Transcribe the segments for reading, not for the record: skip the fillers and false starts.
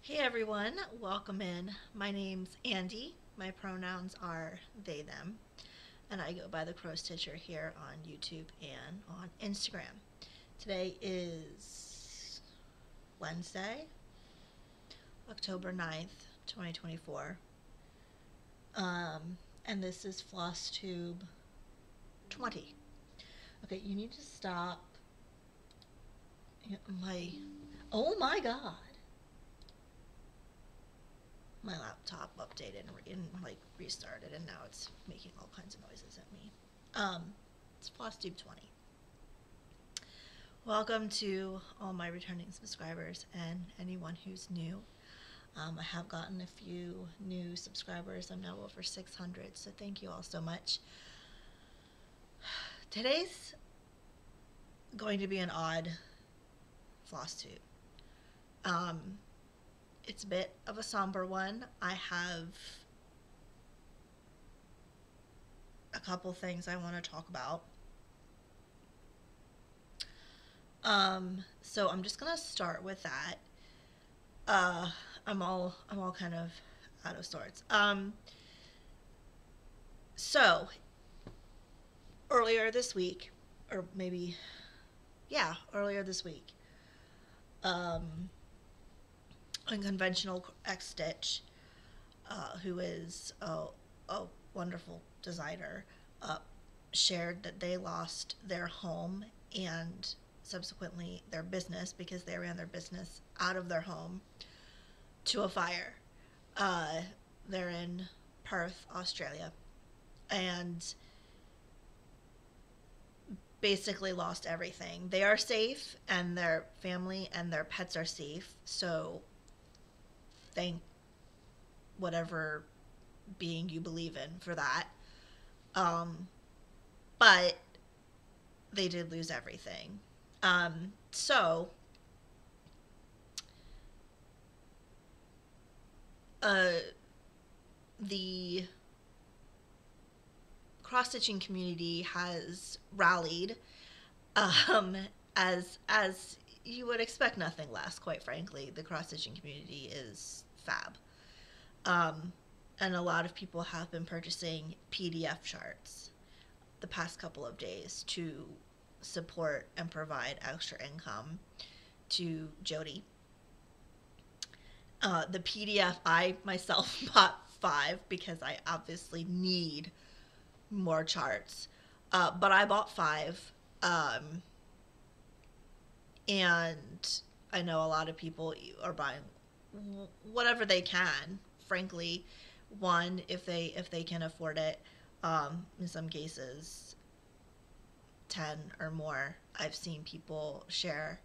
Hey everyone, welcome in. My name's Andy. My pronouns are they, them, and I go by the crowstitcher here on YouTube and on Instagram. Today is Wednesday, October 9th, 2024. And this is Flosstube 20. Okay, you need to stop. My. Oh my god. My laptop updated and like restarted, and now it's making all kinds of noises at me. It's Flosstube 20. Welcome to all my returning subscribers and anyone who's new. I have gotten a few new subscribers. I'm now over 600, so thank you all so much. Today's going to be an odd Flosstube. It's a bit of a somber one. I have a couple things I want to talk about. So I'm just gonna start with that. I'm all kind of out of sorts. So earlier this week, or maybe, yeah, earlier this week, Unconventional X Stitch, who is a wonderful designer, shared that they lost their home and subsequently their business, because they ran their business out of their home, to a fire. They're in Perth, Australia, and basically lost everything. They are safe, and their family and their pets are safe, so thank whatever being you believe in for that. But they did lose everything. So the cross-stitching community has rallied, as you would expect nothing less, quite frankly. The cross-stitching community is fab. And a lot of people have been purchasing PDF charts the past couple of days to support and provide extra income to Jody. The PDF, I myself bought 5 because I obviously need more charts. But I bought 5. And I know a lot of people are buying whatever they can, frankly. One, if they can afford it. In some cases, 10 or more. I've seen people share,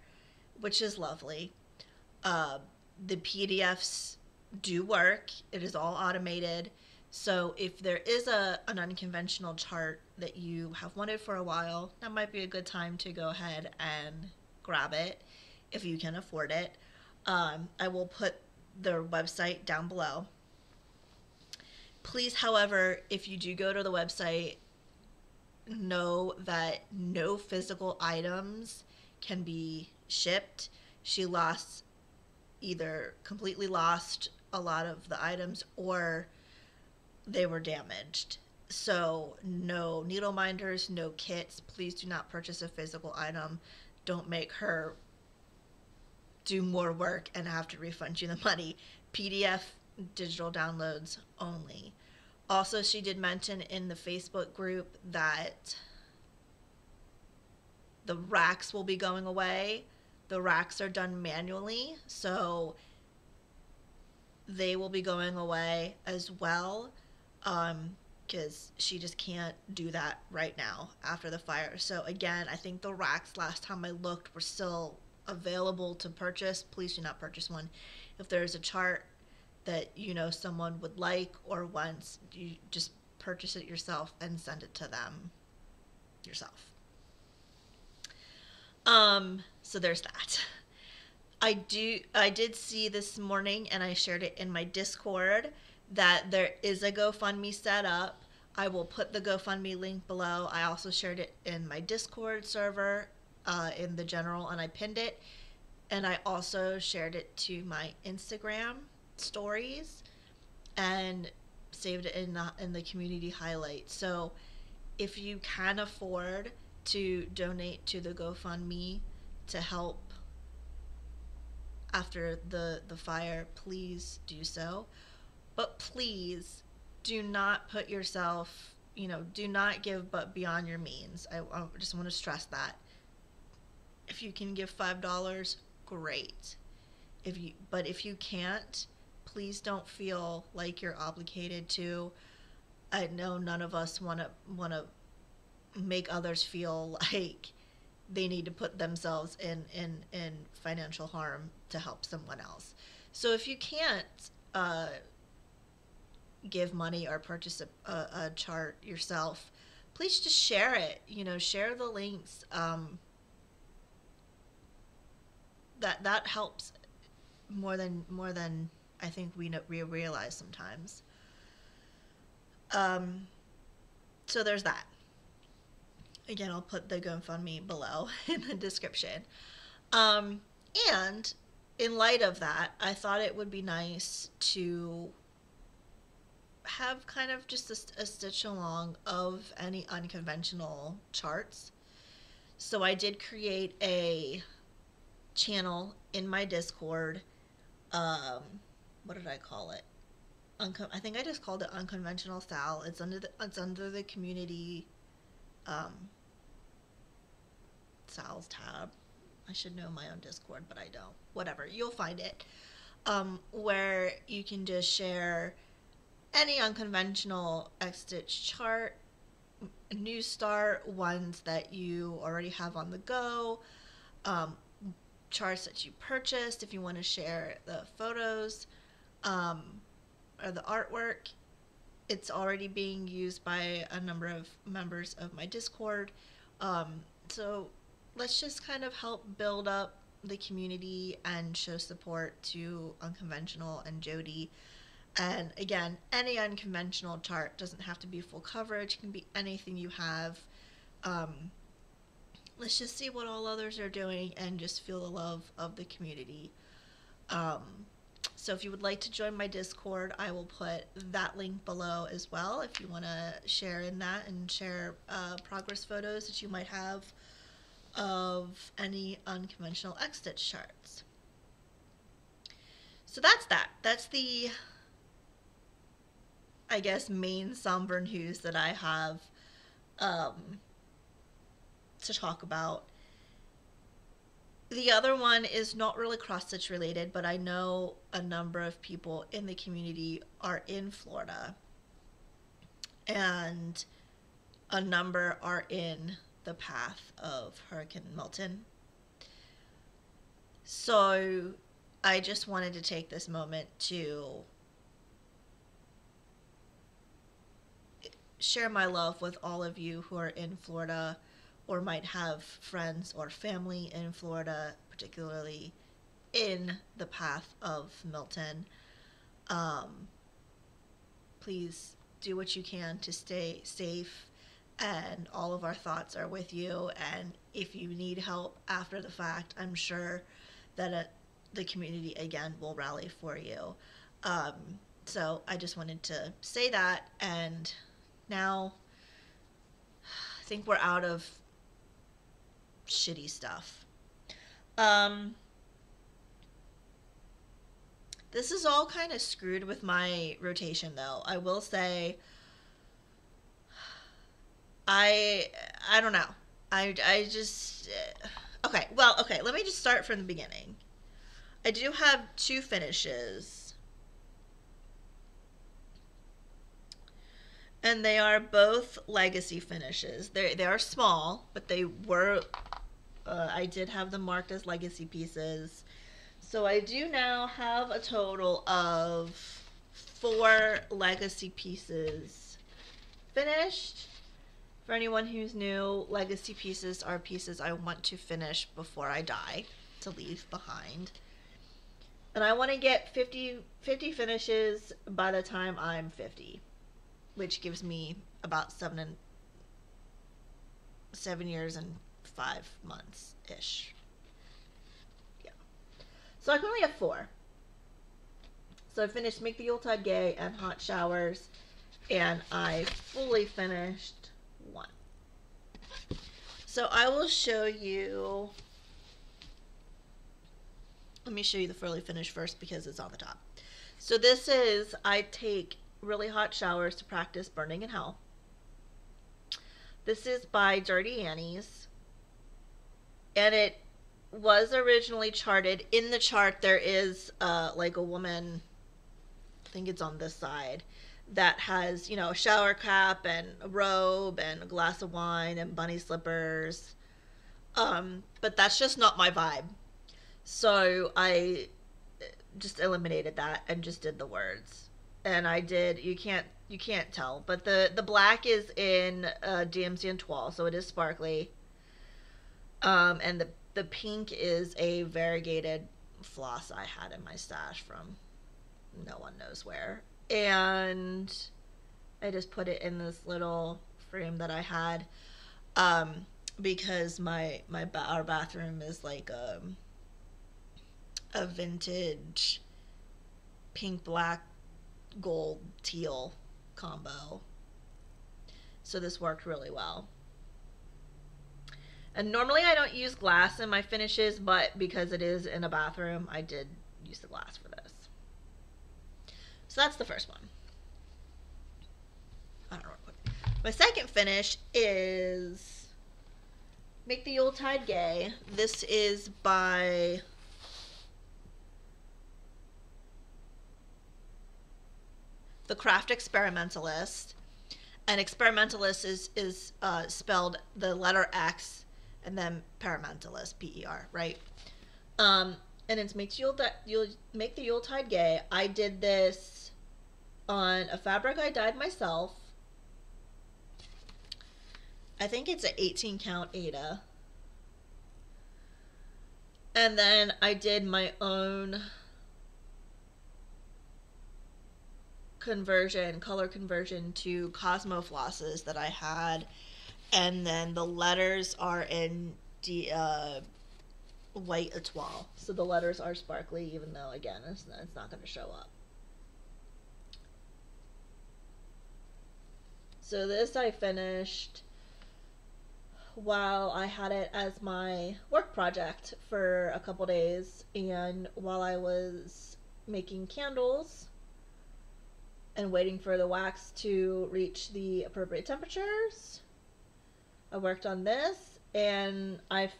which is lovely. The PDFs do work. It is all automated. So if there is an unconventional chart that you have wanted for a while, that might be a good time to go ahead and grab it if you can afford it. I will put their website down below. Please, however, if you do go to the website, know that no physical items can be shipped. She either completely lost a lot of the items, or they were damaged. So no needle minders, no kits. Please do not purchase a physical item. Don't make her do more work and have to refund you the money. PDF digital downloads only. Also, she did mention in the Facebook group that the racks will be going away. The racks are done manually, so they will be going away as well, because she just can't do that right now after the fire. So again, I think the racks, last time I looked, were still available to purchase. Please do not purchase one. If there's a chart that you know someone would like or wants, you just purchase it yourself and send it to them yourself. So there's that. I did see this morning, and I shared it in my Discord, that there is a GoFundMe set up. I will put the GoFundMe link below. I also shared it in my Discord server, in the general, and I pinned it. And I also shared it to my Instagram stories and saved it in the community highlights. So if you can afford to donate to the GoFundMe to help after the fire, please do so. But please do not put yourself, do not give but beyond your means. I just want to stress that. If you can give $5, great. If you can't, please don't feel like you're obligated to. I know none of us want to make others feel like they need to put themselves in financial harm to help someone else. So if you can't give money or purchase a chart yourself, please just share it. Share the links. That helps more than I think we realize sometimes. So there's that. Again, I'll put the GoFundMe below in the description. And in light of that, I thought it would be nice to have kind of just a stitch along of any unconventional charts. So I did create a channel in my Discord. What did I call it? I think I just called it Unconventional Style. It's under the community styles tab. I should know my own Discord, but I don't. Whatever, you'll find it. Where you can just share any unconventional X-Stitch chart, new start, ones that you already have on the go, charts that you purchased if you want to share the photos or the artwork. It's already being used by a number of members of my Discord. So let's just kind of help build up the community and show support to Unconventional and Jody. And again, any unconventional chart doesn't have to be full coverage. It can be anything you have. Let's just see what all others are doing and just feel the love of the community. So if you would like to join my Discord, I will put that link below as well if you want to share in that and share progress photos that you might have of any unconventional X-Stitch charts. So that's that. That's the, I guess, main somber news that I have to talk about. The other one is not really cross-stitch related, but I know a number of people in the community are in Florida, and a number are in the path of Hurricane Milton. So I just wanted to take this moment to share my love with all of you who are in Florida or might have friends or family in Florida, particularly in the path of Milton. Please do what you can to stay safe, and all of our thoughts are with you. And if you need help after the fact, I'm sure that the community again will rally for you. So I just wanted to say that, and now I think we're out of shitty stuff. This is all kind of screwed with my rotation, though. I will say, I don't know. I just okay. Well, okay. Let me just start from the beginning. I do have two finishes, and they are both legacy finishes. They are small, but they were. I did have them marked as legacy pieces. So I do now have a total of 4 legacy pieces finished. For anyone who's new, legacy pieces are pieces I want to finish before I die, to leave behind. And I want to get 50 finishes by the time I'm 50, which gives me about 7 years and 5 months-ish. Yeah. So I currently have 4. So I finished Make the Yuletide Gay and Hot Showers, and I fully finished 1. So I will show you. Let me show you the fully finished first because it's on the top. So this is, I take really hot showers to practice burning in hell. This is by Dirty Annie's, and it was originally charted. In the chart there is like a woman, I think it's on this side, that has, you know, a shower cap and a robe and a glass of wine and bunny slippers. But that's just not my vibe. So I just eliminated that and just did the words. And I did, you can't tell, but the black is in DMC and Toile, so it is sparkly. And the pink is a variegated floss I had in my stash from no one knows where. And I just put it in this little frame that I had, because our bathroom is like a vintage pink, black, gold, teal combo. So this worked really well. And normally I don't use glass in my finishes, but because it is in a bathroom, I did use the glass for this. So that's the first one. I don't know. My second finish is Make the Yuletide Gay. This is by The Craft Experimentalist. And experimentalist is spelled the letter X and then paramentalist, P-E-R, right? And it's Make the Yuletide Gay. I did this on a fabric I dyed myself. I think it's an 18 count Aida. And then I did my own color conversion to Cosmo flosses that I had, and then the letters are in white Etoile, so the letters are sparkly, even though again it's not going to show up. So this I finished while I had it as my work project for a couple days, and while I was making candles and waiting for the wax to reach the appropriate temperatures, I worked on this, and I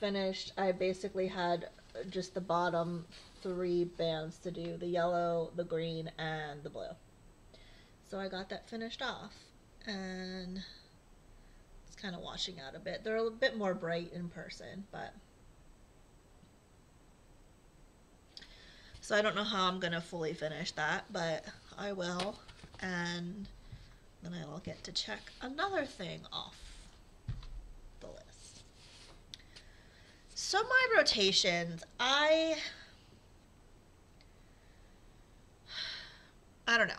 basically had just the bottom 3 bands to do, the yellow, the green, and the blue. So I got that finished off, and it's kind of washing out a bit. They're a bit more bright in person, but so I don't know how I'm gonna fully finish that, but I will. And then I'll get to check another thing off the list. So my rotations, I don't know.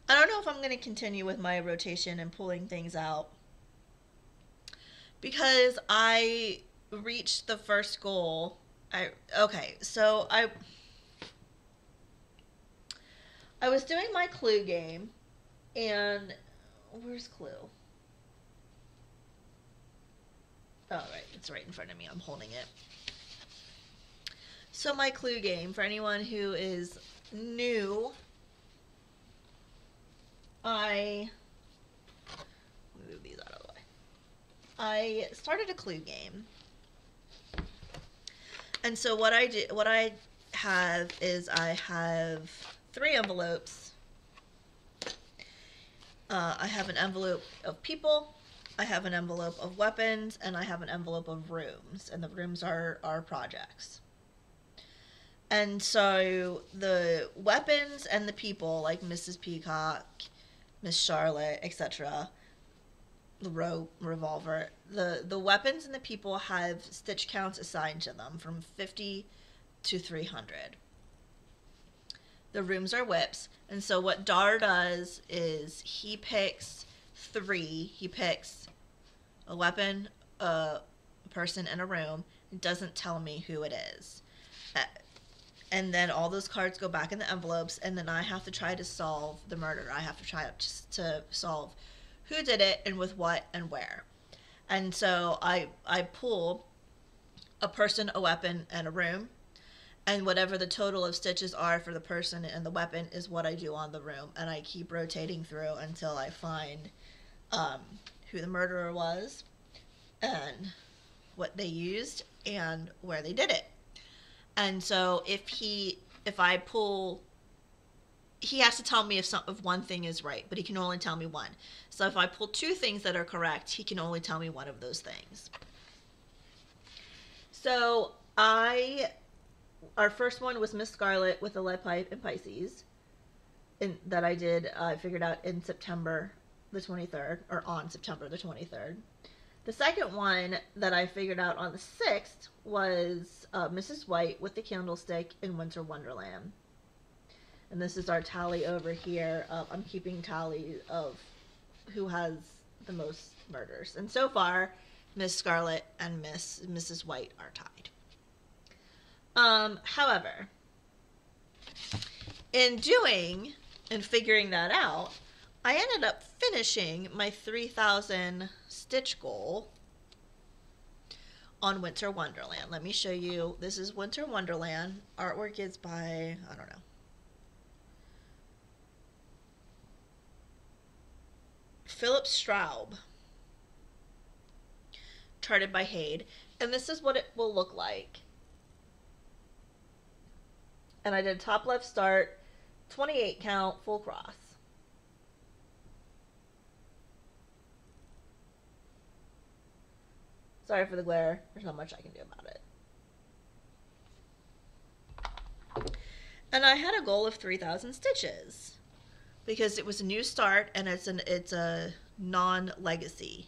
I don't know if I'm going to continue with my rotation and pulling things out, because I reached the first goal. So I was doing my Clue game, and where's Clue? Oh, right, it's right in front of me. I'm holding it. So my Clue game, for anyone who is new, let me move these out of the way. I started a Clue game. And so what I have is I have 3 envelopes. I have an envelope of people, I have an envelope of weapons, and I have an envelope of rooms. And the rooms are projects. And so the weapons and the people, like Mrs. Peacock, Miss Charlotte, etc., the revolver, the weapons and the people have stitch counts assigned to them from 50 to 300. The rooms are whips, and so what Dar does is he picks 3. He picks a weapon, a person in a room. It doesn't tell me who it is. And then all those cards go back in the envelopes, and then I have to try to solve the murder. I have to try to solve who did it and with what and where. And so I pull a person, a weapon, and a room. And whatever the total of stitches are for the person and the weapon is what I do on the room. And I keep rotating through until I find who the murderer was and what they used and where they did it. And so if I pull, he has to tell me if one thing is right, but he can only tell me one. So if I pull two things that are correct, he can only tell me one of those things. So our first one was Miss Scarlet with the lead pipe in Pisces, that I figured out in September the 23rd, or on September the 23rd. The second one that I figured out on the 6th was Mrs. White with the candlestick in Winter Wonderland. And this is our tally over here. I'm keeping tally of who has the most murders. And so far, Miss Scarlet and Mrs. White are tied. However, in doing and figuring that out, I ended up finishing my 3,000 stitch goal on Winter Wonderland. Let me show you. This is Winter Wonderland. Artwork is by, I don't know, Philip Straub. Charted by Hade. And this is what it will look like. And I did top left start, 28 count, full cross. Sorry for the glare. There's not much I can do about it. And I had a goal of 3,000 stitches because it was a new start and it's a non-legacy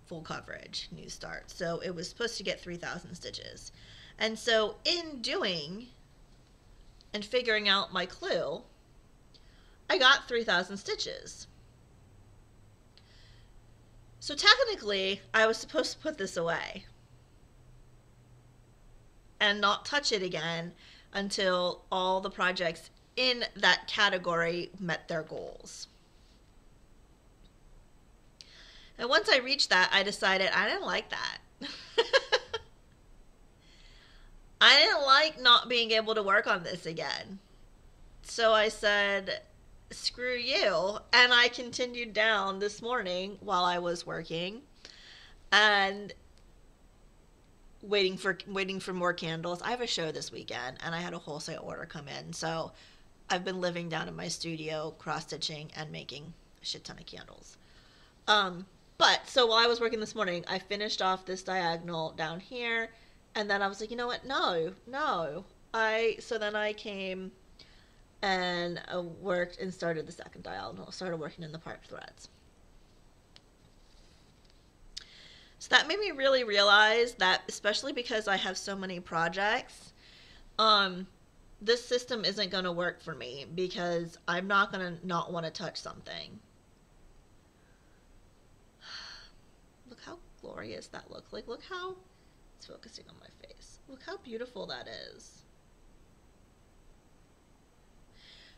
full coverage new start. So it was supposed to get 3,000 stitches. And so in doing and figuring out my clue, I got 3,000 stitches. So technically, I was supposed to put this away and not touch it again until all the projects in that category met their goals. And once I reached that, I decided I didn't like that. I didn't like not being able to work on this again. So I said, screw you. And I continued down this morning while I was working and waiting for more candles. I have a show this weekend and I had a wholesale order come in. So I've been living down in my studio, cross-stitching and making a shit ton of candles. But so while I was working this morning, I finished off this diagonal down here. And then I was like, you know what? No. So then I came and worked and started the second diagonal. Started working in the part threads. So that made me really realize that, especially because I have so many projects, this system isn't going to work for me because I'm not going to not want to touch something. Look how glorious that looks. Like, look how it's focusing on my face. Look how beautiful that is.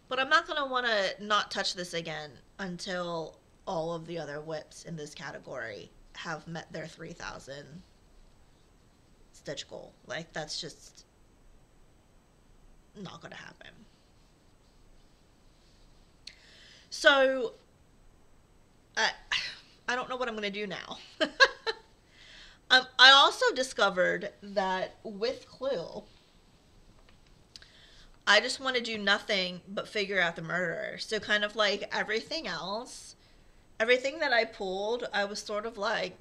But I'm not going to want to not touch this again until all of the other whips in this category have met their 3,000 stitch goal. Like, that's just not going to happen. So, I don't know what I'm going to do now. I also discovered that with Clue, I just want to do nothing but figure out the murderer. So kind of like everything else, everything that I pulled, I was sort of like,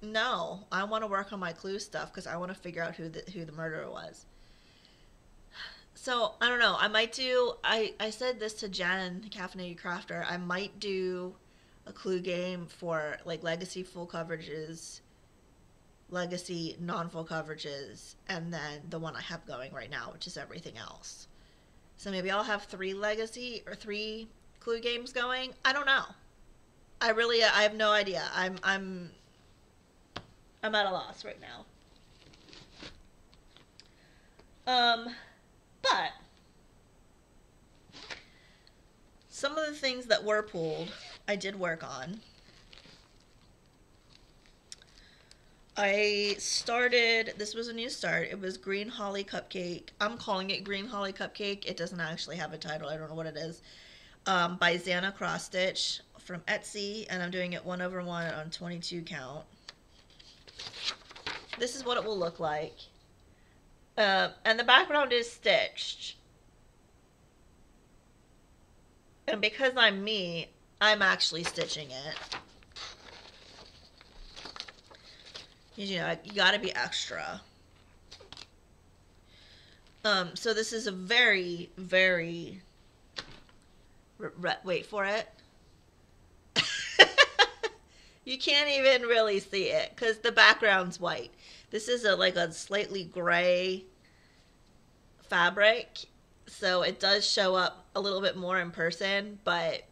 no, I want to work on my Clue stuff because I want to figure out who the murderer was. So I don't know. I might do. I said this to Jen, the Caffeinated Crafter. I might do a Clue game for like legacy full coverages, legacy non-full coverages, and then the one I have going right now, which is everything else. So maybe I'll have 3 legacy or 3 Clue games going. I don't know. I have no idea. I'm at a loss right now. But some of the things that were pulled, I did work on. I started, this was a new start. It was Green Holly Cupcake. I'm calling it Green Holly Cupcake. It doesn't actually have a title. I don't know what it is. By Xana Cross Stitch from Etsy, and I'm doing it 1/1 on 22 count. This is what it will look like. And the background is stitched. And because I'm me, I'm actually stitching it. You know, you gotta be extra. So this is a very, very... wait for it. You can't even really see it because the background's white. This is like a slightly gray fabric, so it does show up a little bit more in person, but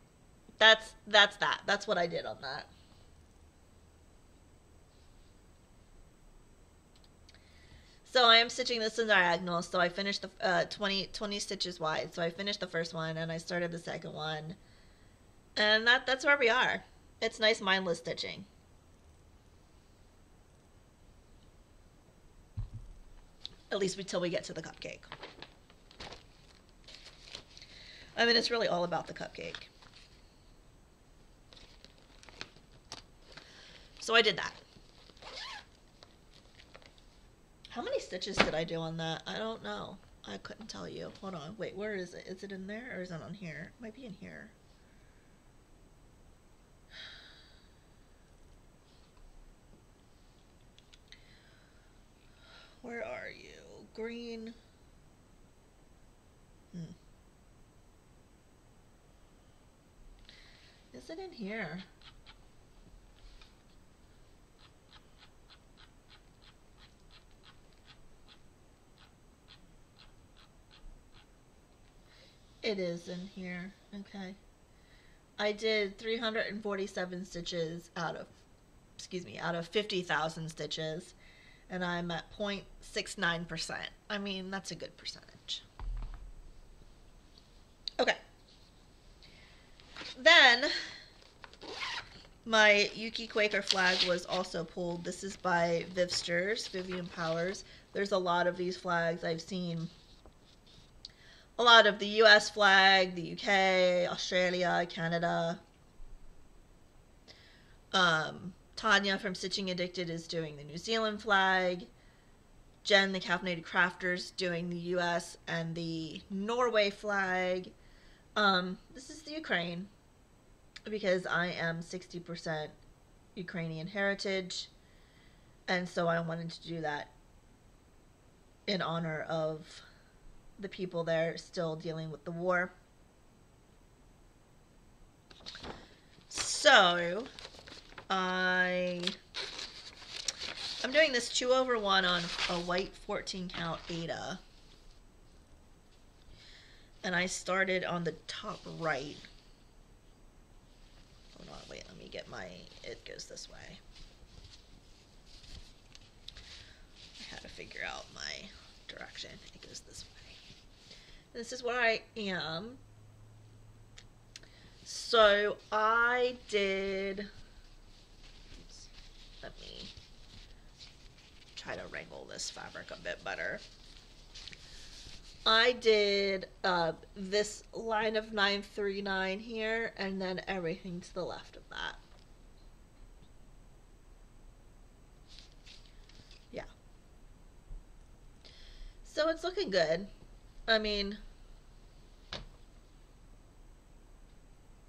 that's that. That's what I did on that. So I am stitching this in diagonal, so I finished the 20 stitches wide. So I finished the first one and I started the second one. And that's where we are. It's nice mindless stitching. At least until we get to the cupcake. I mean, it's really all about the cupcake. So I did that. How many stitches did I do on that? I don't know. I couldn't tell you. Hold on. Wait, where is it? Is it in there or is it on here? It might be in here. Where are you? Green. Is it in here? It is in here. Okay. I did 347 stitches out of 50,000 stitches, and I'm at 0.69%. I mean, that's a good percentage. Okay. Then my Yuki Quaker flag was also pulled. This is by Vivian Powers. There's a lot of these flags. I've seen a lot of the US flag, the UK, Australia, Canada. Tanya from Stitching Addicted is doing the New Zealand flag. Jen, the Caffeinated Crafter's doing the US and the Norway flag. This is the Ukraine, because I am 60% Ukrainian heritage, and so I wanted to do that in honor of the people there still dealing with the war. So I'm doing this 2/1 on a white 14 count Aida, and I started on the top right. Hold on, wait, let me get my, it goes this way. I had to figure out my direction. It goes this way. This is where I am. So I did, oops, let me try to wrangle this fabric a bit better. I did this line of 939 here, and then everything to the left of that. Yeah. So it's looking good. I mean,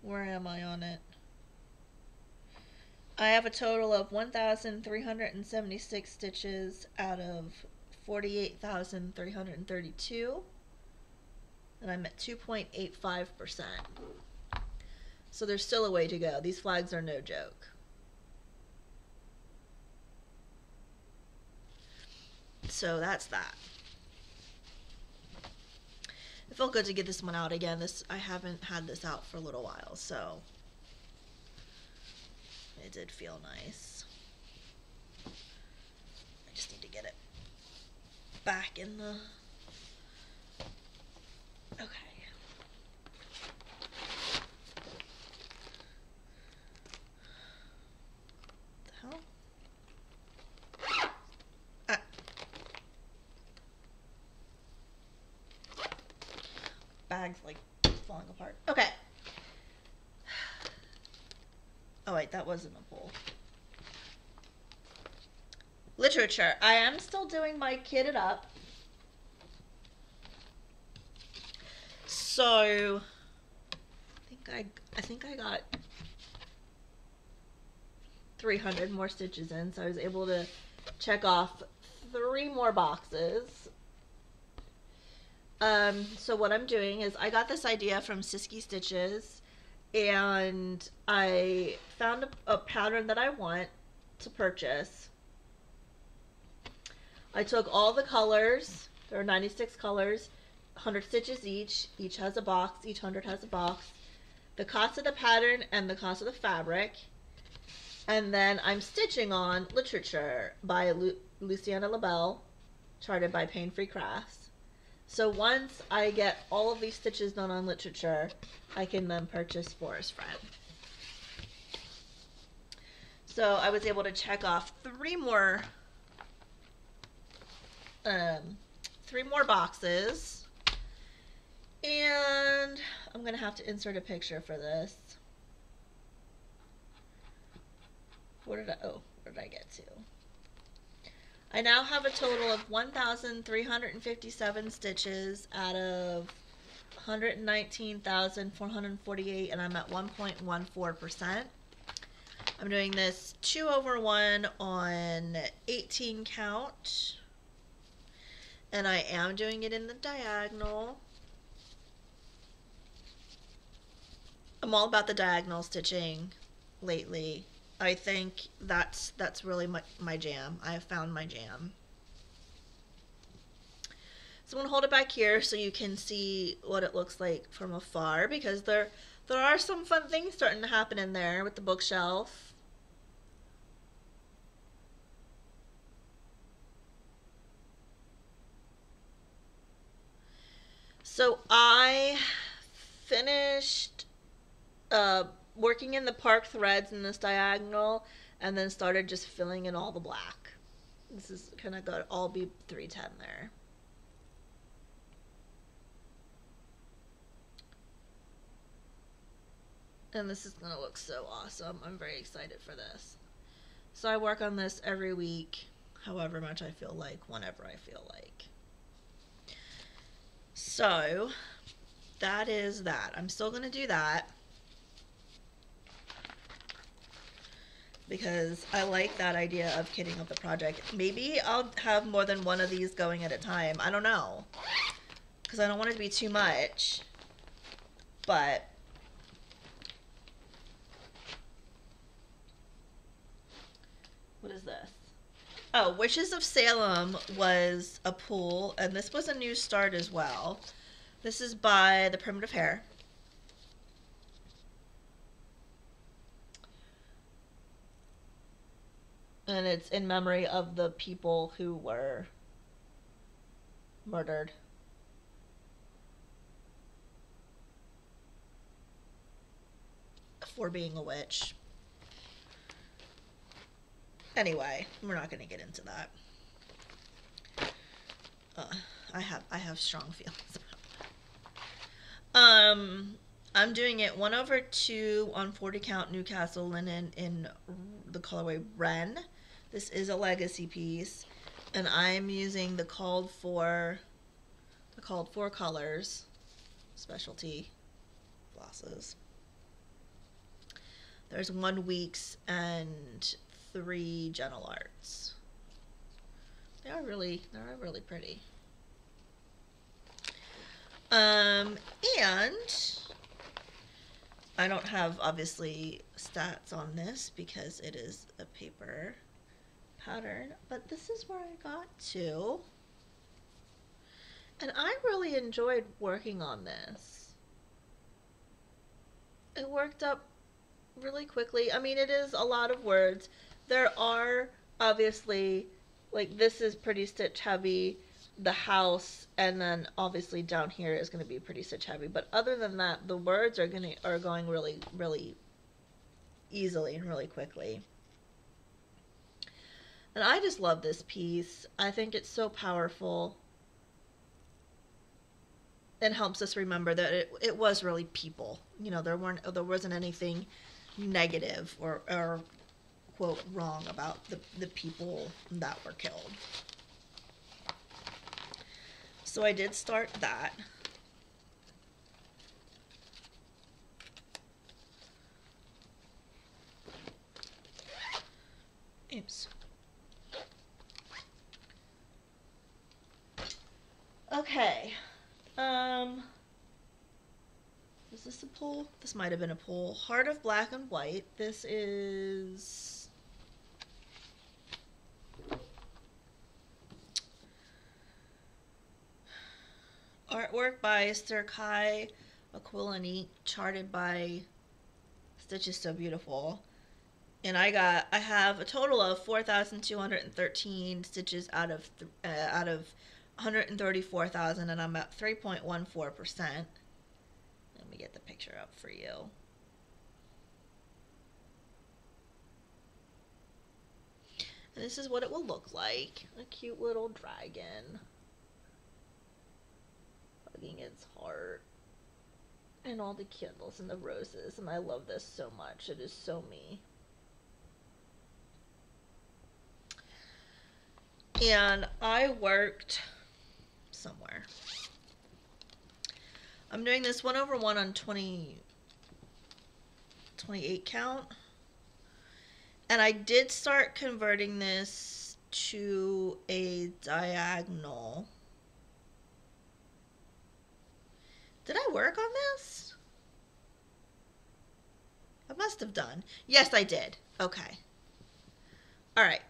where am I on it? I have a total of 1,376 stitches out of 48,332, and I'm at 2.85%. So there's still a way to go. These flags are no joke. So that's that. It felt good to get this one out again. I haven't had this out for a little while, so it did feel nice. back in the... Okay. What the hell? Ah. Bag's like falling apart. Okay. Oh wait, that wasn't a poll. Literature. I am still doing my Kit It Up. So I think I got 300 more stitches in, so I was able to check off 3 more boxes. So what I'm doing is I got this idea from Siski Stitches, and I found a pattern that I want to purchase. I took all the colors, there are 96 colors, 100 stitches each has a box, each 100 has a box, the cost of the pattern and the cost of the fabric, and then I'm stitching on Literature by Luciana LaBelle, charted by Pain Free Crafts. So once I get all of these stitches done on Literature, I can then purchase Forest Friend. So I was able to check off 3 more boxes, and I'm gonna have to insert a picture for this. Where did I get to? I now have a total of 1,357 stitches out of 119,448, and I'm at 1.14%. I'm doing this 2/1 on 18 count, and I am doing it in the diagonal. I'm all about the diagonal stitching lately. I think that's really my jam. I have found my jam. So I'm going to hold it back here so you can see what it looks like from afar, because there are some fun things starting to happen in there with the bookshelf. So I finished working in the park threads in this diagonal, and then started just filling in all the black. This is kind of got all be 310 there. And this is going to look so awesome. I'm very excited for this. So I work on this every week, however much I feel like, whenever I feel like. So that is that. I'm still going to do that, because I like that idea of kitting up the project. Maybe I'll have more than one of these going at a time. I don't know, because I don't want it to be too much. But what is this? Oh, Witches of Salem was a pool, and this was a new start as well. This is by the Primitive Hare. And it's in memory of the people who were murdered. For being a witch. Anyway, we're not going to get into that. I have strong feelings about that. I'm doing it 1/2 on 40 count Newcastle linen in the colorway Wren. This is a legacy piece, and I'm using the called for colors specialty flosses. There's 1 Weeks and 3 Gentle Arts. They are really pretty. And I don't have, obviously, stats on this because it is a paper pattern, but this is where I got to. And I really enjoyed working on this. It worked up really quickly. I mean, it is a lot of words. There are, obviously, like, this is pretty stitch heavy. the house, and then obviously down here is going to be pretty stitch heavy. But other than that, the words are going really, really easily and really quickly. And I just love this piece. I think it's so powerful. It helps us remember that it was really people. You know, there wasn't anything negative or quote wrong about the people that were killed. So I did start that. Oops. Okay. Is this a pull? This might have been a pull. Heart of Black and White. This is artwork by Sturkai Aquilinique, charted by Stitches So Beautiful. And I have a total of 4,213 stitches out of 134,000, and I'm at 3.14%. Let me get the picture up for you. And this is what it will look like. A cute little dragon hugging its heart. And all the candles and the roses. And I love this so much. It is so me. And I worked somewhere. I'm doing this 1/1 on 28 count. And I did start converting this to a diagonal. Did I work on this? I must have done. Yes, I did. Okay. All right.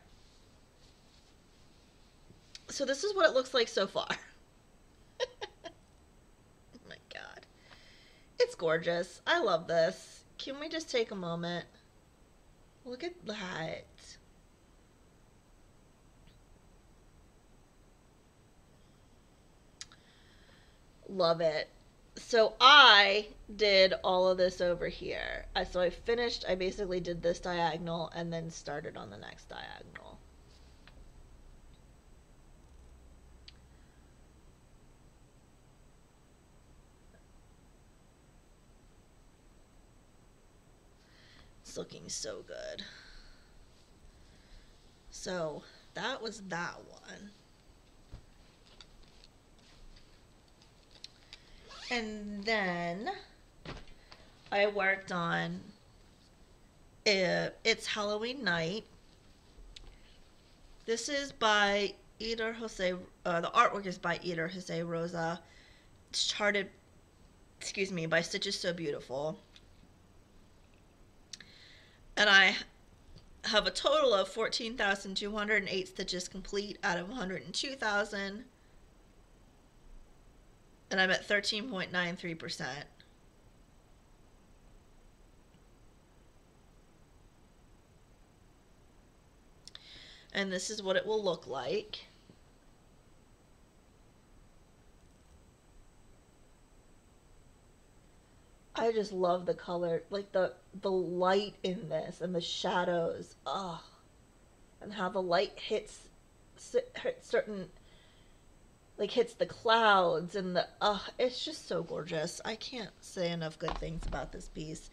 So this is what it looks like so far. Oh my god. It's gorgeous. I love this. Can we just take a moment? Look at that. Love it. So I did all of this over here. So I basically did this diagonal and then started on the next diagonal. It's looking so good. So that was that one. And then I worked on It's Halloween Night. This is by Eder Jose. The artwork is by Eder Jose Rosa. It's charted, by Stitches So Beautiful. And I have a total of 14,208 stitches complete out of 102,000. And I'm at 13.93%. And this is what it will look like. I just love the color, like the light in this and the shadows. Oh, and how the light hits certain, like hits the clouds and the it's just so gorgeous. I can't say enough good things about this piece.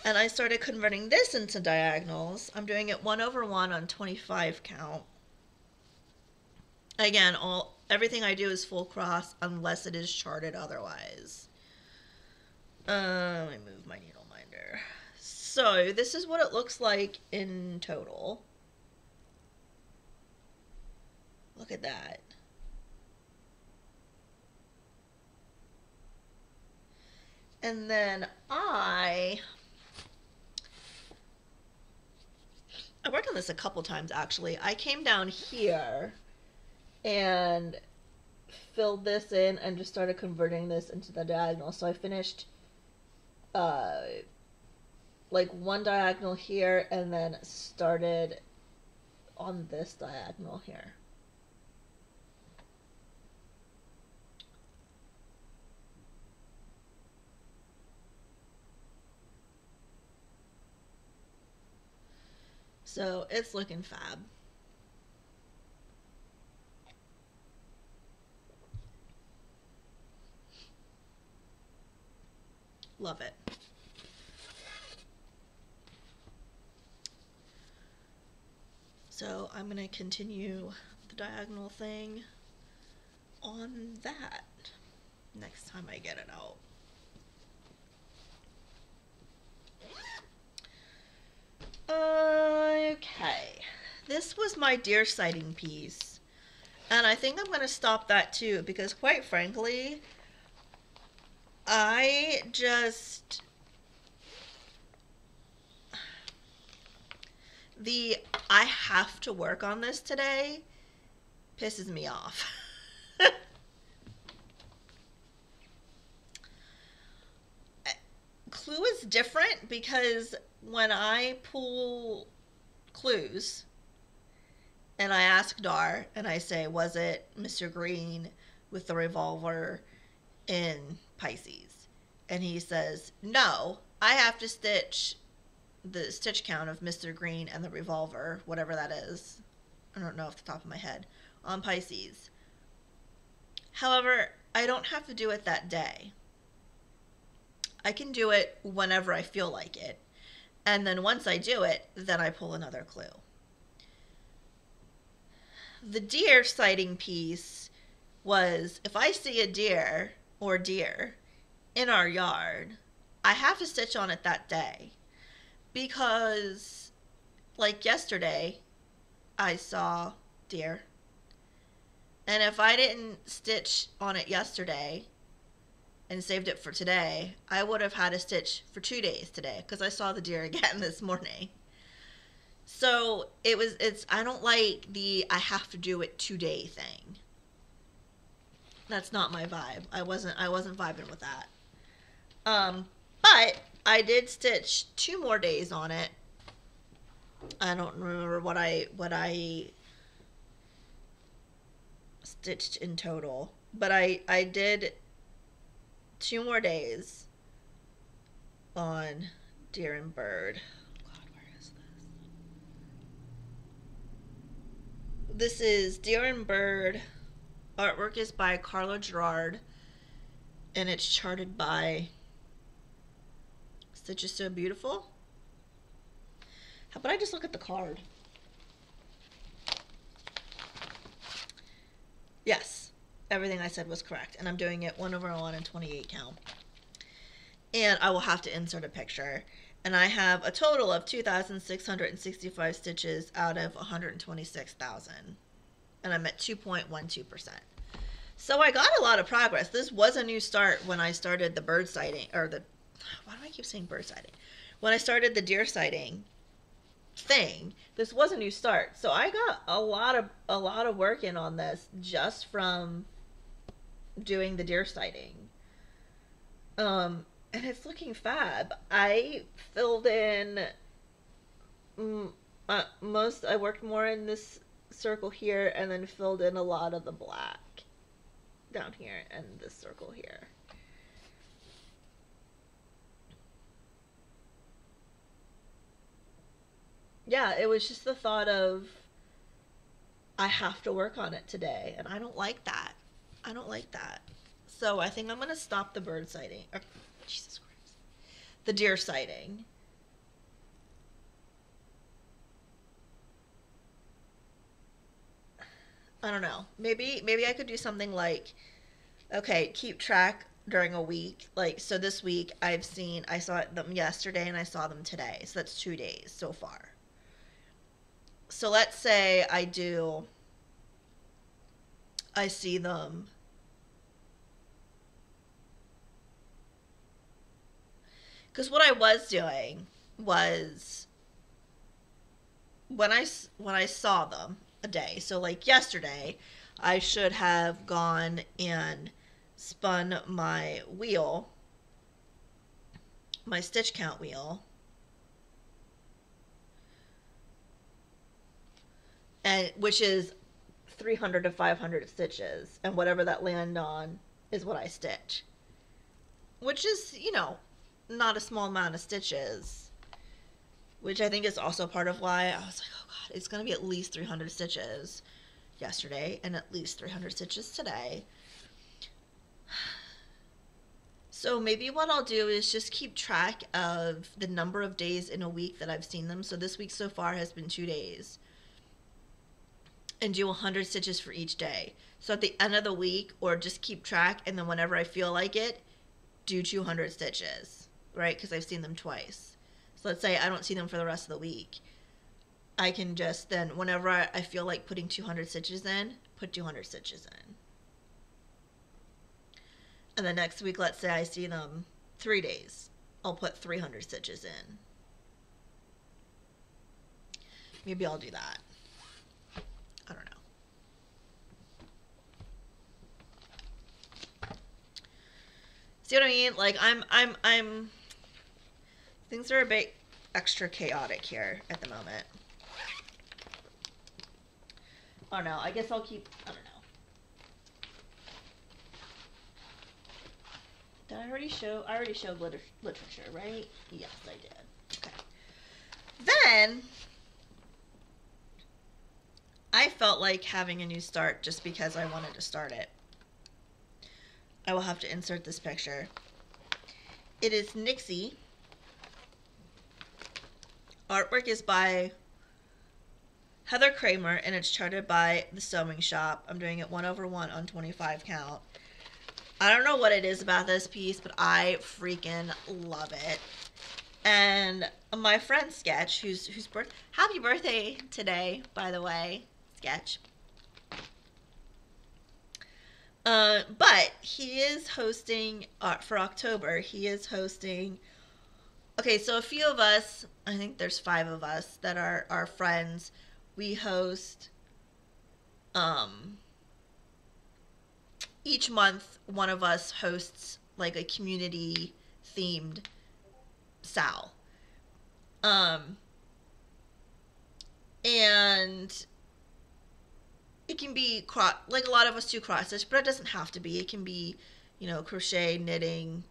And I started converting this into diagonals. I'm doing it 1/1 on 25 count. Again, everything I do is full cross unless it is charted otherwise. Let me move my needle minder. So this is what it looks like in total. Look at that. And then I worked on this a couple times actually. I came down here and filled this in and just started converting this into the diagonal. So I finished like one diagonal here and then started on this diagonal here. So it's looking fab. Love it. So I'm going to continue the diagonal thing on that next time I get it out. Okay, this was my deer sighting piece, and I think I'm going to stop that too, because quite frankly, I have to work on this today pisses me off. Clue is different because when I pull clues and I ask Dar and I say, was it Mr. Green with the revolver in Pisces? And he says, no, I have to stitch the stitch count of Mr. Green and the revolver, whatever that is. I don't know off the top of my head, on Pisces. However, I don't have to do it that day. I can do it whenever I feel like it. And then once I do it, then I pull another clue. The deer sighting piece was, if I see a deer or deer in our yard, I have to stitch on it that day. Because, like yesterday, I saw deer. And if I didn't stitch on it yesterday and saved it for today, I would have had to stitch for 2 days today because I saw the deer again this morning. So I don't like the I have to do it today thing. That's not my vibe. I wasn't vibing with that. But I did stitch 2 more days on it. I don't remember what I stitched in total, but I did 2 more days on deer and bird. God, where is this? This is Deer and Bird. Artwork is by Carla Gerard, and it's charted by Stitches So Beautiful. How about I just look at the card? Yes, everything I said was correct, and I'm doing it 1/1 and 28 count. And I will have to insert a picture. And I have a total of 2,665 stitches out of 126,000. And I'm at 2.12%. So I got a lot of progress. This was a new start when I started the bird sighting, or the, why do I keep saying bird sighting? When I started the deer sighting thing, this was a new start. So I got a lot of work in on this just from doing the deer sighting. And it's looking fab. I filled in I worked more in this circle here and then filled in a lot of the black down here and this circle here. Yeah, it was just the thought of I have to work on it today, and I don't like that. I don't like that. So I think I'm going to stop the bird sighting. Or, Jesus Christ. The deer sighting. I don't know. Maybe I could do something like, okay, keep track during a week. Like, so this week I saw them yesterday and I saw them today. So that's 2 days so far. So let's say I see them. Because what I was doing was when I saw them a day. So like yesterday, I should have gone and spun my wheel, my stitch count wheel, and which is 300 to 500 stitches, and whatever that land on is what I stitch, which is, not a small amount of stitches. which I think is also part of why I was like, oh god, it's going to be at least 300 stitches yesterday and at least 300 stitches today. So maybe what I'll do is just keep track of the number of days in a week that I've seen them. So this week so far has been 2 days. And do 100 stitches for each day. So at the end of the week, or just keep track, and then whenever I feel like it, do 200 stitches, right? Because I've seen them twice. So let's say I don't see them for the rest of the week. I can just then, whenever I feel like putting 200 stitches in, put 200 stitches in. And the next week, let's say I see them 3 days, I'll put 300 stitches in. Maybe I'll do that. I don't know. See what I mean? Like I'm things are a bit extra chaotic here at the moment. I don't know. I guess I'll keep, I don't know. Did I already show? I already showed literature, right? Yes, I did. Okay. Then I felt like having a new start just because I wanted to start it. I will have to insert this picture. It is Nixie. Artwork is by Heather Kramer, and it's charted by The Sewing Shop. I'm doing it 1/1 on 25 count. I don't know what it is about this piece, but I freaking love it. And my friend Sketch, happy birthday today, by the way, Sketch. But he is hosting, for October, he is hosting, okay, so a few of us, I think there's 5 of us that are our friends, we host, each month, one of us hosts, like, a community-themed SAL. And it can be, like a lot of us do cross stitch, but it doesn't have to be. It can be, you know, crochet, knitting,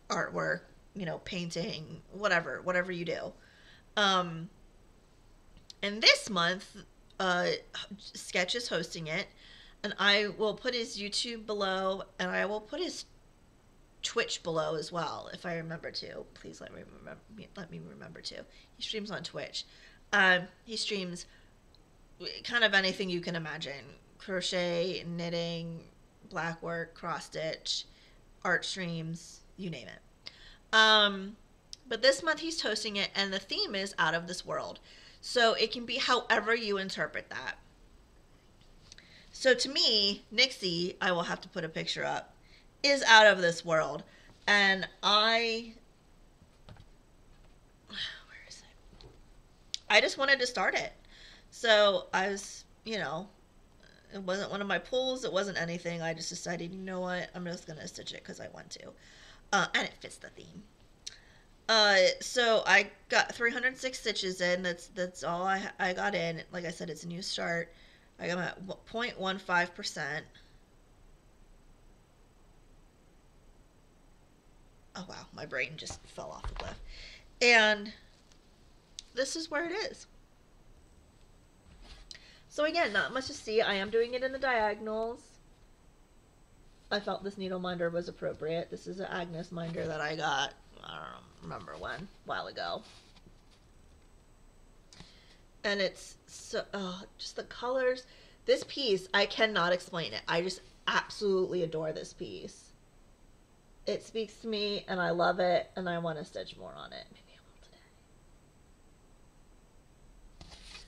artwork, you know, painting, whatever you do. And this month, Sketch is hosting it, and I will put his YouTube below, and I will put his Twitch below as well, if I remember to. Please let me remember to. He streams on Twitch. He streams kind of anything you can imagine. Crochet, knitting, black work, cross stitch, art streams, you name it. But this month he's hosting it, and the theme is out of this world. So it can be however you interpret that. So to me, Nixie, I will have to put a picture up, is out of this world. And where is it? I just wanted to start it. So I was, you know, it wasn't one of my pulls. It wasn't anything. I just decided, you know what? I'm just going to stitch it because I want to. And it fits the theme. So I got 306 stitches in. That's all I got in. Like I said, it's a new start. I got at 0.15%. Oh wow, my brain just fell off the cliff. And this is where it is. So again, not much to see. I am doing it in the diagonals. I felt this needle minder was appropriate. This is an Agnes minder that I got, I don't remember when, a while ago. And it's so, just the colors. This piece, I cannot explain it. I just absolutely adore this piece. It speaks to me, and I love it, and I want to stitch more on it. Maybe I will today.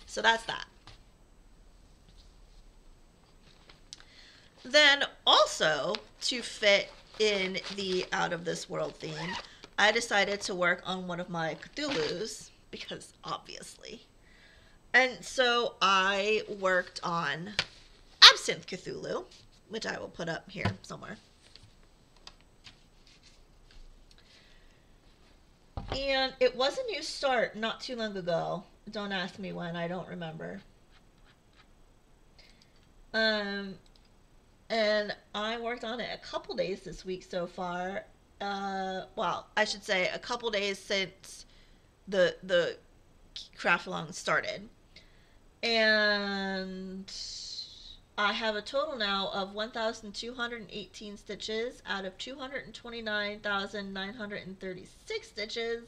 So that's that. Then also, to fit in the Out of This World theme, I decided to work on one of my Cthulhu's, because obviously. And so I worked on Absinthe Cthulhu, which I will put up here somewhere. And it was a new start not too long ago. Don't ask me when, I don't remember. And I worked on it a couple days this week so far. Well, I should say a couple days since the craft along started. And I have a total now of 1,218 stitches out of 229,936 stitches,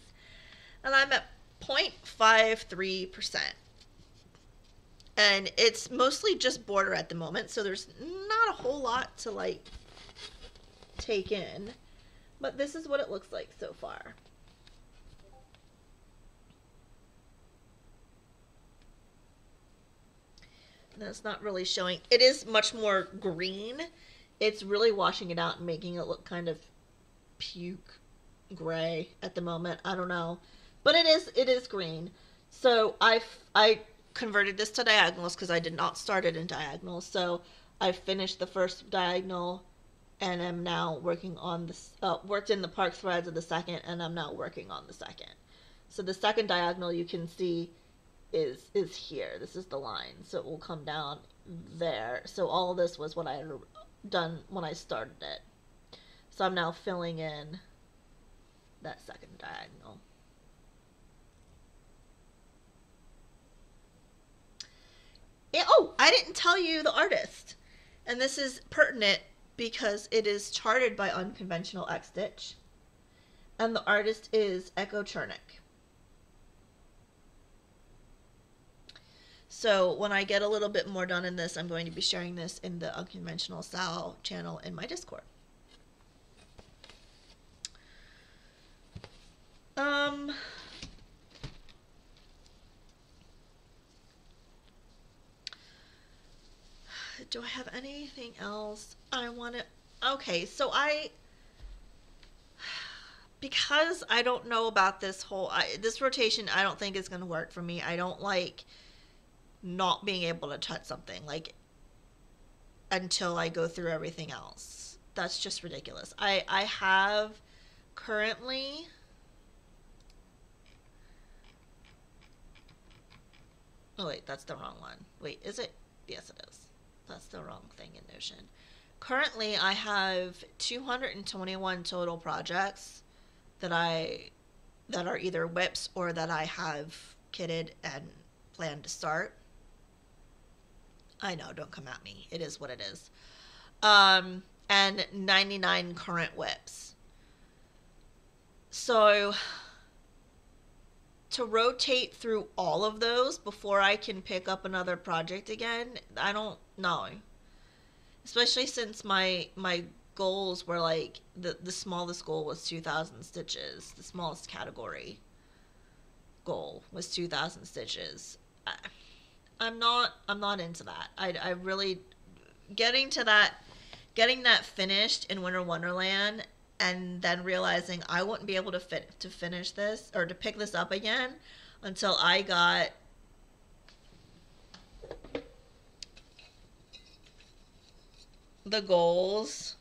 and I'm at 0.53%. And it's mostly just border at the moment, so there's not a whole lot to like take in, but this is what it looks like so far. And it's not really showing. It is much more green. It's really washing it out and making it look kind of puke gray at the moment. I don't know, but it is green. So I converted this to diagonals because I did not start it in diagonals. So I finished the first diagonal and am now working on this. Worked in the park threads of the second, and I'm now working on the second. So the second diagonal you can see is here. This is the line, so it will come down there. So all of this was what I had done when I started it. So I'm now filling in that second diagonal. And, oh, I didn't tell you the artist. And this is pertinent because it is charted by Unconventional X Stitch. And the artist is Echo Chernick. So when I get a little bit more done in this, I'm going to be sharing this in the Unconventional Style channel in my Discord. Do I have anything else I want to... Okay, so because I don't know about this whole... this rotation I don't think is going to work for me. I don't like not being able to touch something, like, until I go through everything else. That's just ridiculous. I have currently... Oh, wait, that's the wrong one. Wait, is it? Yes, it is. That's the wrong thing in Notion. Currently, I have 221 total projects that are either whips or that I have kitted and planned to start. I know, don't come at me. It is what it is. And 99 current whips. So to rotate through all of those before I can pick up another project again, I don't know. Especially since my goals were like, the smallest goal was 2,000 stitches. The smallest category goal was 2,000 stitches. I'm not into that. I really getting that finished in Winter Wonderland, and then realizing I wouldn't be able to finish this or to pick this up again until I got the goals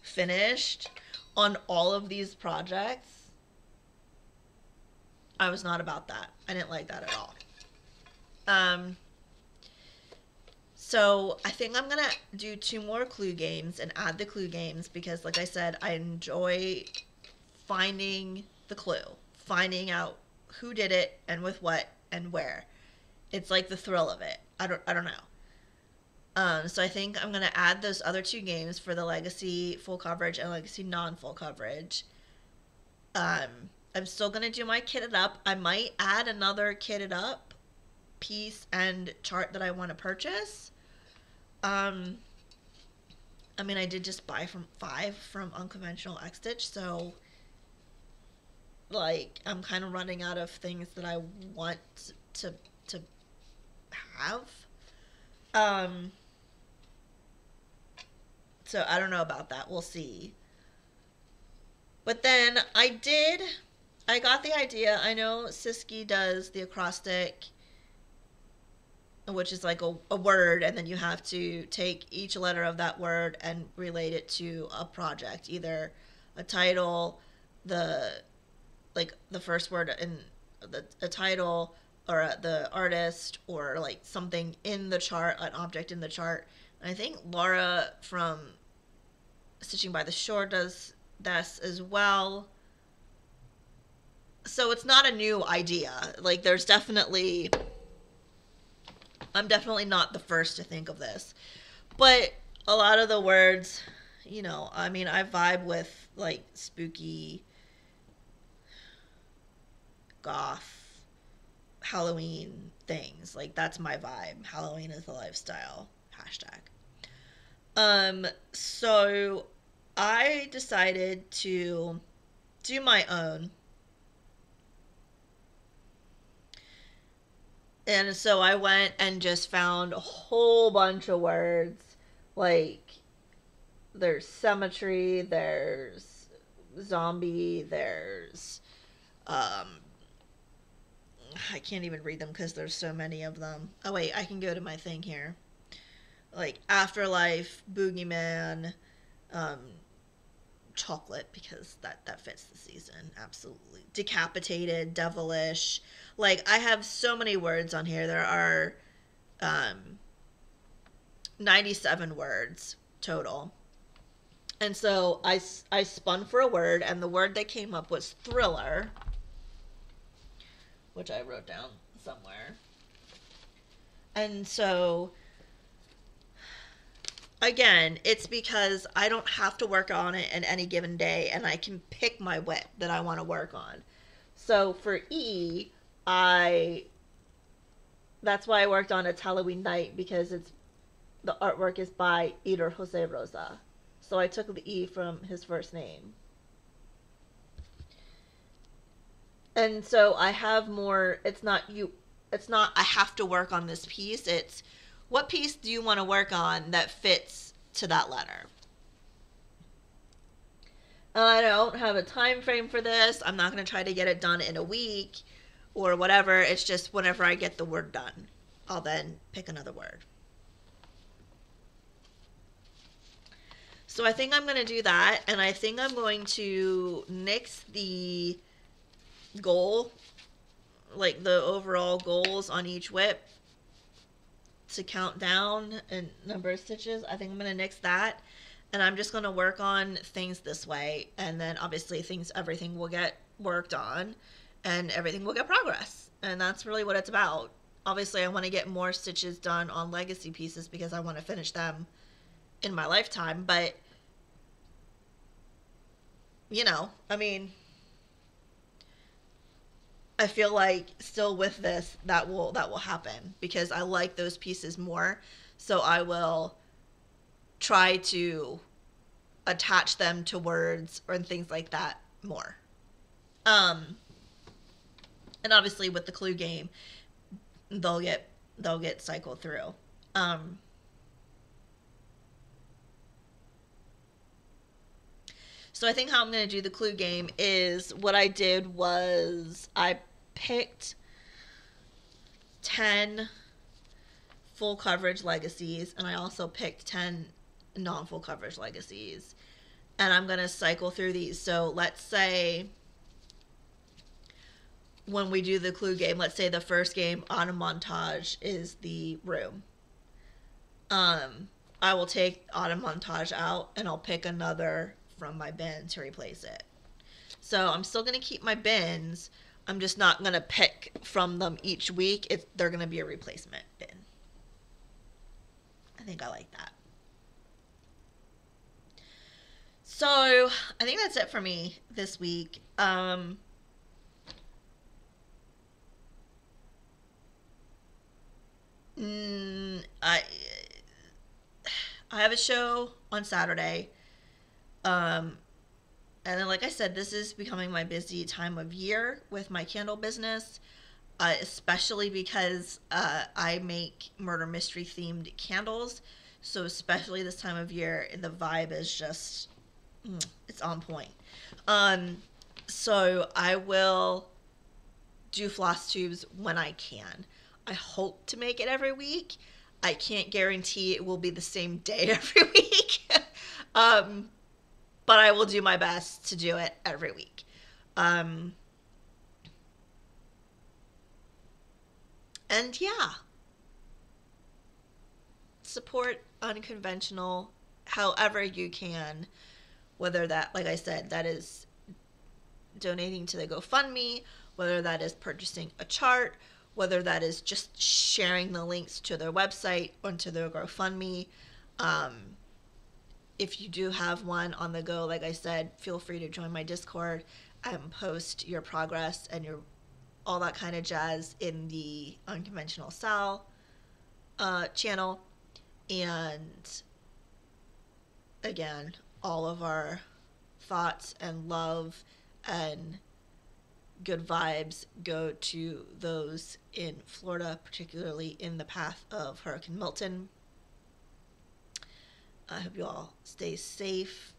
finished on all of these projects. I was not about that. I didn't like that at all. So I think I'm going to do 2 more clue games and add the clue games because, like I said, I enjoy finding the clue, finding out who did it and with what and where. It's like the thrill of it. I don't know. So I think I'm going to add those other 2 games for the Legacy full coverage and Legacy non-full coverage. I'm still going to do my kitted up. I might add another kitted up piece and chart that I want to purchase. I mean, I did just buy 5 from Unconventional X Stitch, so like I'm kind of running out of things that I want to have. So I don't know about that. We'll see. But then I got the idea. I know Siski does the acrostic, which is like a word, and then you have to take each letter of that word and relate it to a project, either a title, the first word in a title, or the artist, or like something in the chart, an object in the chart. And I think Laura from Stitching by the Shore does this as well. So it's not a new idea. Like, there's definitely, I'm definitely not the first to think of this. But a lot of the words, you know, I mean, I vibe with like spooky, goth, Halloween things. Like, that's my vibe. Halloween is the lifestyle. Hashtag. So I decided to do my own. And so I went and just found a whole bunch of words. Like, there's cemetery, there's zombie, there's um I can't even read them because there's so many of them. Oh wait, I can go to my thing here. Like afterlife, boogeyman, um, chocolate because that fits the season absolutely. Decapitated, devilish. Like I have so many words on here. There are um 97 words total. And so I spun for a word, and the word that came up was thriller, which I wrote down somewhere. And so, again, it's because I don't have to work on it in any given day, and I can pick my whip that I want to work on. So for E, that's why I worked on It's Halloween Night, because the artwork is by Eder Jose Rosa. So I took the E from his first name. And so I have more, it's not I have to work on this piece. It's what piece do you want to work on that fits to that letter? And I don't have a time frame for this. I'm not going to try to get it done in a week or whatever. It's just whenever I get the word done, I'll then pick another word. So I think I'm going to do that, and I think I'm going to nix the goal, like the overall goals on each whip to count down and number of stitches. I think I'm going to nix that, and I'm just going to work on things this way, and then obviously everything will get worked on, and everything will get progress, and that's really what it's about. Obviously, I want to get more stitches done on legacy pieces because I want to finish them in my lifetime, but you know, I mean, I feel like still with this that will happen because I like those pieces more, so I will try to attach them to words or things like that more. And obviously with the clue game, they'll get cycled through. So I think how I'm going to do the clue game is what I did was I picked 10 full coverage legacies, and I also picked 10 non-full coverage legacies. And I'm going to cycle through these. So let's say when we do the clue game, let's say the first game on a montage is the room. I will take autumn montage out and I'll pick another from my bin to replace it. So I'm still going to keep my bins. I'm just not going to pick from them each week. They're going to be a replacement bin. I think I like that. So I think that's it for me this week. I have a show on Saturday. And then, like I said, this is becoming my busy time of year with my candle business, especially because I make murder mystery themed candles. So especially this time of year, the vibe is just, it's on point. So I will do floss tubes when I can. I hope to make it every week. I can't guarantee it will be the same day every week. But I will do my best to do it every week. And yeah, support Unconventional however you can. Whether that, like I said, that is donating to the GoFundMe, whether that is purchasing a chart, whether that is just sharing the links to their website onto their GoFundMe. If you do have one on the go, like I said, feel free to join my Discord and post your progress and your all that kind of jazz in the Unconventional Sal channel. And again, all of our thoughts and love and good vibes go to those in Florida, particularly in the path of Hurricane Milton. I hope you all stay safe.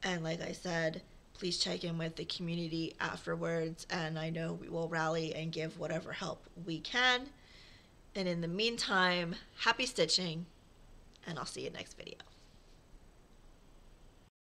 And like I said, please check in with the community afterwards. And I know we will rally and give whatever help we can. And in the meantime, happy stitching. And I'll see you next video.